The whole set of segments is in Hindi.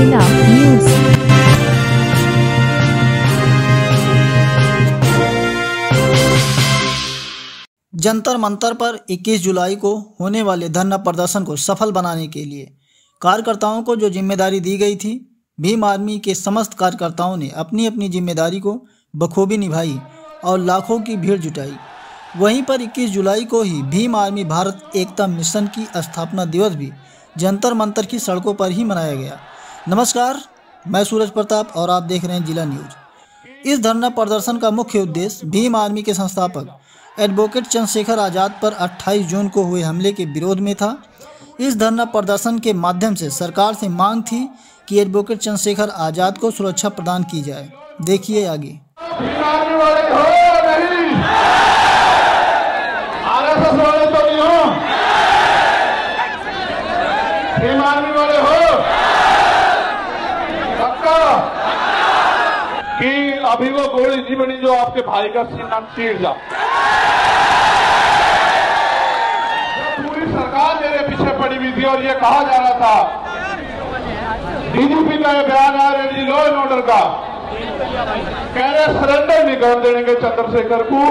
जिला न्यूज। जंतर मंतर पर 21 जुलाई को होने वाले धरना प्रदर्शन को सफल बनाने के लिए कार्यकर्ताओं को जो जिम्मेदारी दी गई थी, भीम आर्मी के समस्त कार्यकर्ताओं ने अपनी अपनी जिम्मेदारी को बखूबी निभाई और लाखों की भीड़ जुटाई। वहीं पर 21 जुलाई को ही भीम आर्मी भारत एकता मिशन की स्थापना दिवस भी जंतर मंतर की सड़कों पर ही मनाया गया। नमस्कार, मैं सूरज प्रताप और आप देख रहे हैं जिला न्यूज। इस धरना प्रदर्शन का मुख्य उद्देश्य भीम आर्मी के संस्थापक एडवोकेट चंद्रशेखर आज़ाद पर 28 जून को हुए हमले के विरोध में था। इस धरना प्रदर्शन के माध्यम से सरकार से मांग थी कि एडवोकेट चंद्रशेखर आज़ाद को सुरक्षा प्रदान की जाए। देखिए आगे। भीम आर्मी वाले हो पक्का कि अभी वो गोली नहीं बनी जो आपके भाई का सीना चीर जा। पूरी सरकार मेरे पीछे पड़ी हुई थी और ये कहा जा रहा था, डीजीपी का बयान आ रहा है लॉ एंड ऑर्डर का, कह रहे सरेंडर नहीं कर देंगे चंद्रशेखर को।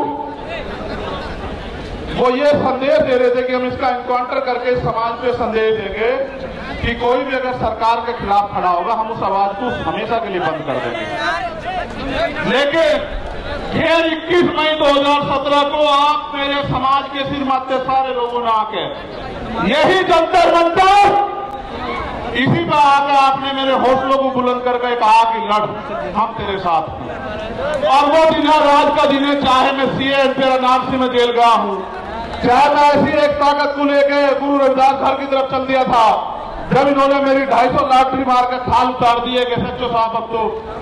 वो ये संदेश दे रहे थे कि हम इसका एनकाउंटर करके समाज पे संदेश देंगे कि कोई भी अगर सरकार के खिलाफ खड़ा होगा हम उस आवाज को हमेशा के लिए बंद कर देंगे। लेकिन फिर 21 मई 2017 को आप मेरे समाज के सिर माथे सारे लोगों ने आके यही जंतर मंतर इसी पर आकर आपने मेरे हौसलों को बुलंद करके कहा कि लड़, हम तेरे साथ हैं। और वो दिन राज का दिन है, चाहे मैं सीए तेरा नाम से मैं जेल गया हूं, चाहे मैं ऐसी एक ताकत को लेके गुरु रविदास घर की तरफ चल दिया था जब इन्होंने मेरी 250 लाठी मार के थाल उतार दिए कि सच्चो साहब अब तो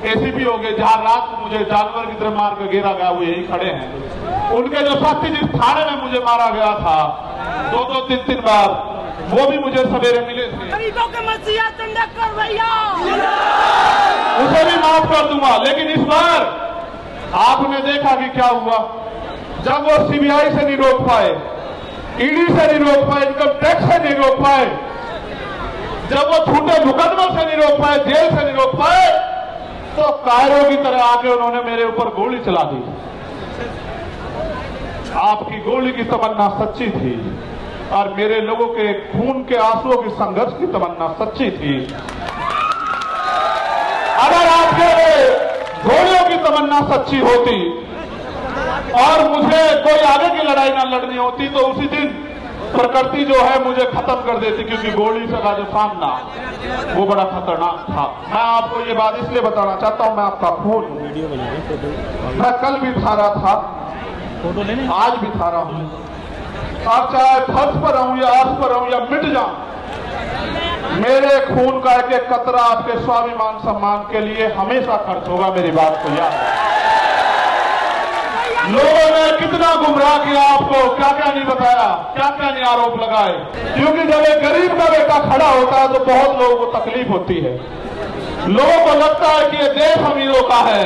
एसीपी हो गए, जहां रात को मुझे जानवर की तरह मार के गिरा गया, वो यही खड़े हैं। उनके जो साथी जिस थाने में मुझे मारा गया था 2-2, 3-3 बार, वो भी मुझे सवेरे मिले थे। उसे भी माफ कर दूंगा। लेकिन इस बार आपने देखा कि क्या हुआ, जब वो सीबीआई से नहीं रोक पाए, ईडी से नहीं रोक पाए, इनकम टैक्स से नहीं रोक पाए, जब वो झूठे मुकदमों से नहीं रोक पाए, जेल से नहीं रोक पाए, तो कायरों की तरह आके उन्होंने मेरे ऊपर गोली चला दी। आपकी गोली की तमन्ना सच्ची थी और मेरे लोगों के खून के आंसुओं की संघर्ष की तमन्ना सच्ची थी। अगर आपके गोलियों की तमन्ना सच्ची होती और मुझे कोई आगे की लड़ाई ना लड़नी होती तो उसी दिन प्रकृति जो है मुझे खत्म कर देती, क्योंकि गोली से का जो सामना वो बड़ा खतरनाक था। मैं आपको ये बात इसलिए बताना चाहता हूं, मैं आपका खून मैं कल भी था रहा था, आज भी था रहा हूं, आप चाहे फर्श पर रहूं या आस पर रहूं या मिट जाऊं, मेरे खून का एक एक कतरा आपके स्वाभिमान सम्मान के लिए हमेशा खर्च होगा। मेरी बात को याद है। लोगों ने कितना गुमराह किया आपको, क्या क्या नहीं बताया, क्या क्या नहीं आरोप लगाए, क्योंकि जब एक गरीब का बेटा खड़ा होता है तो बहुत लोगों को तकलीफ होती है। लोगों को लगता है कि ये देश अमीरों का है,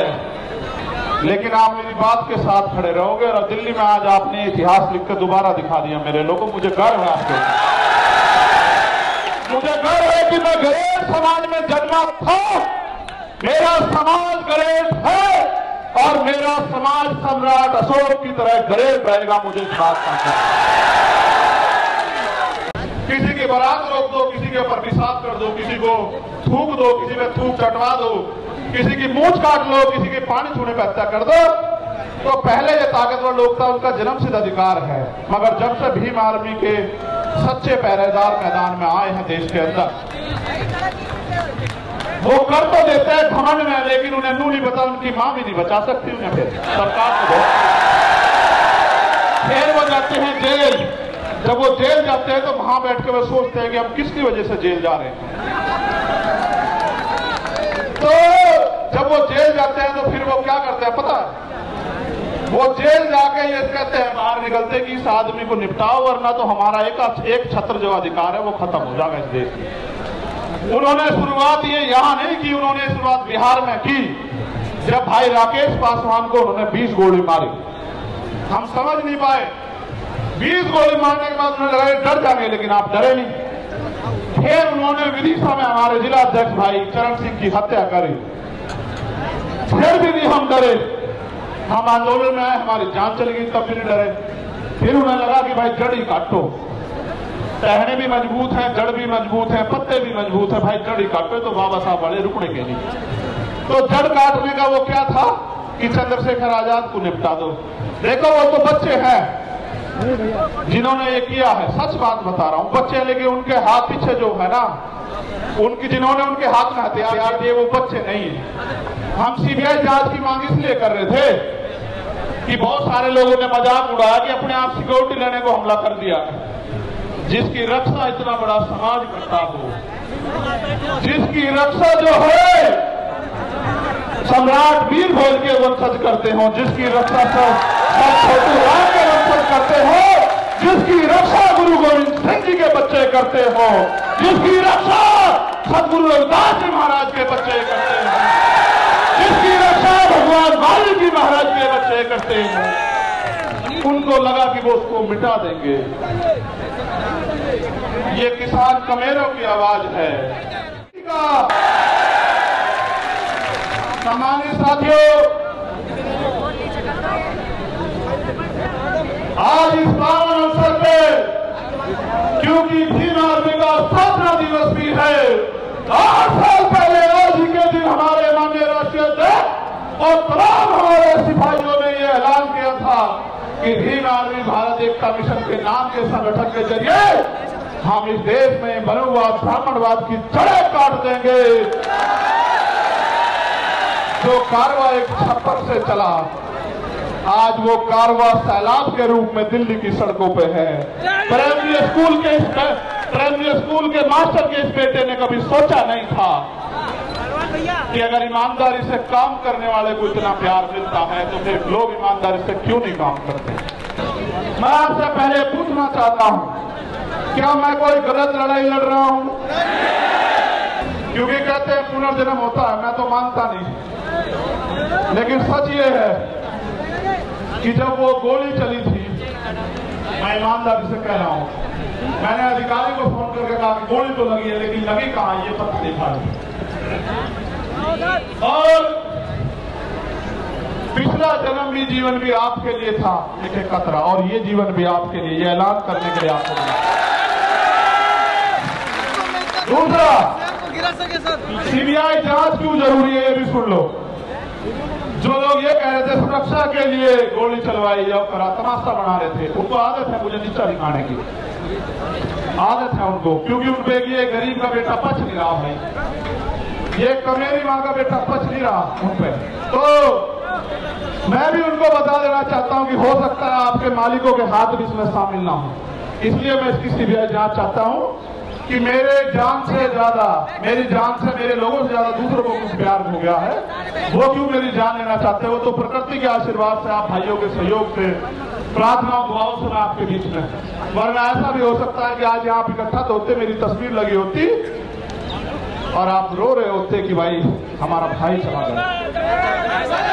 लेकिन आप मेरी बात के साथ खड़े रहोगे और दिल्ली में आज आपने इतिहास लिखकर दोबारा दिखा दिया मेरे लोगों। मुझे गर्व है आपको, मुझे गर्व है कि मैं गरीब समाज में जन्मा था, मेरा समाज गरीब है और मेरा समाज सम्राट अशोक की तरह गरीब रहेगा। मुझे इस बात का किसी की बारात रोक दो, किसी के ऊपर पेशाब कर दो, किसी को थूक दो, किसी में थूक चटवा दो, किसी की मूंछ काट लो, किसी के पानी छूने पर हत्या कर दो, तो पहले ये ताकतवर लोग था, उनका जन्मसिद्ध अधिकार है। मगर जब से भीम आर्मी के सच्चे पहरेदार मैदान में आए हैं देश के अंदर, वो कर तो देते हैं घमंड में, लेकिन उन्हें नू नहीं बता, उनकी मां भी नहीं बचा सकती उन्हें। फिर सरकार को फिर वो जाते हैं जेल। जब वो जेल जाते हैं तो वहां बैठ के वो सोचते हैं कि हम किसकी वजह से जेल जा रहे हैं। तो जब वो जेल जाते हैं तो फिर वो क्या करते हैं पता है, वो जेल जाके ये कहते हैं बाहर निकलते कि इस आदमी को निपटाओ, वरना तो हमारा एक छत्र जो अधिकार है वो खत्म हो जाएगा इस देश में। उन्होंने शुरुआत ये यहां नहीं की, उन्होंने शुरुआत बिहार में की, जब भाई राकेश पासवान को उन्होंने 20 गोली मारी। हम समझ नहीं पाए, 20 गोली मारने के बाद उन्होंने लगा डर जाएंगे, लेकिन आप डरे नहीं। फिर इन्होंने विदिशा में हमारे जिला अध्यक्ष भाई चरण सिंह की हत्या करी, फिर भी नहीं हम डरे। हम आंदोलन में आए, हमारी जान चली गई, तब भी नहीं डरे। फिर उन्हें लगा कि भाई जड़ ही काटो, टहने भी मजबूत हैं, जड़ भी मजबूत है, पत्ते भी मजबूत है, भाई जड़ ही काटो। तो बाबा साहब बड़े रुकने के नहीं। तो जड़ काटने का वो क्या था कि चंद्रशेखर आजाद को निपटा दो। देखो वो तो बच्चे हैं जिन्होंने ये किया है, सच बात बता रहा हूं, बच्चे, लेकिन उनके हाथ पीछे जो है ना, जिन्होंने उनके हाथ में हथियार दिए वो बच्चे नहीं है। हम सीबीआई जांच की मांग इसलिए कर रहे थे कि बहुत सारे लोगों ने मजाक उड़ाया कि अपने आप सिक्योरिटी लेने को हमला कर दिया, जिसकी रक्षा इतना बड़ा समाज करता हो, जिसकी रक्षा जो है सम्राट वीर भोज के वंशज करते हो, जिसकी रक्षा छोटू राम के वंशज करते हो, जिसकी रक्षा गुरु गोविंद सिंह जी के बच्चे करते हो, जिसकी रक्षा सदगुरु रविदास जी महाराज के बच्चे करते हो, जिसकी रक्षा भगवान वाल्मीकि महाराज के बच्चे करते हो, उनको लगा कि वो उसको मिटा देंगे। ये किसान कमेरों की आवाज है। सम्मानित साथियों, आज इस पावन अवसर पे, क्योंकि भीम आर्मी का स्थापना दिवस भी है, 8 साल पहले आज ही के दिन हमारे माननीय राष्ट्रीय अध्यक्ष और तमाम हमारे सिपाहियों ने यह ऐलान किया था कि भीम आर्मी भारत एकता मिशन के नाम के संगठन के जरिए हम इस देश में मनुवाद ब्राह्मणवाद की जड़ें काट देंगे। जो कारवा एक छप्पर से चला, आज वो कारवा सैलाब के रूप में दिल्ली की सड़कों पे है। प्राइमरी स्कूल के मास्टर के इस बेटे ने कभी सोचा नहीं था कि अगर ईमानदारी से काम करने वाले को इतना प्यार मिलता है तो फिर लोग ईमानदारी से क्यों नहीं काम करते। मैं आपसे पहले पूछना चाहता हूं, क्या मैं कोई गलत लड़ाई लड़ रहा हूं? क्योंकि कहते हैं पुनर्जन्म होता है, मैं तो मानता नहीं, लेकिन सच ये है कि जब वो गोली चली थी, मैं ईमानदारी से कह रहा हूं, मैंने अधिकारी को फोन करके कहा कि गोली तो लगी है, लेकिन लगी कहां ये पता नहीं था। और पिछला जन्म भी जीवन भी आपके लिए था एक खतरा, और ये जीवन भी आपके लिए, ये ऐलान करने के लिए आपको मिला। दूसरा, सीबीआई जांच क्यों जरूरी है ये भी सुन लो। जो लोग ये कह रहे थे सुरक्षा के लिए गोली चलवाई और करा, तमाशा बना रहे थे, उनको आदत है मुझे नीचा दिखाने की आदत है उनको, क्योंकि उन पे ये गरीब का बेटा पच नहीं रहा भाई, ये कमेरी माँ का बेटा पच नहीं रहा उन पे। तो मैं भी उनको बता देना चाहता हूं कि हो सकता है आपके मालिकों के हाथ भी इसमें शामिल ना हो, इसलिए मैं इसकी सीबीआई जांच चाहता हूं कि मेरे जान से ज्यादा, मेरी जान से, मेरे लोगों से ज्यादा दूसरों को कुछ प्यार हो गया है, वो क्यों मेरी जान लेना चाहते हो? तो प्रकृति के आशीर्वाद से, आप भाइयों के सहयोग से, प्रार्थना दुआओं से मैं आपके बीच में, वरना ऐसा भी हो सकता है कि आज यहाँ इकट्ठा तो होते, मेरी तस्वीर लगी होती और आप रो रहे होते कि भाई हमारा भाई चला गया।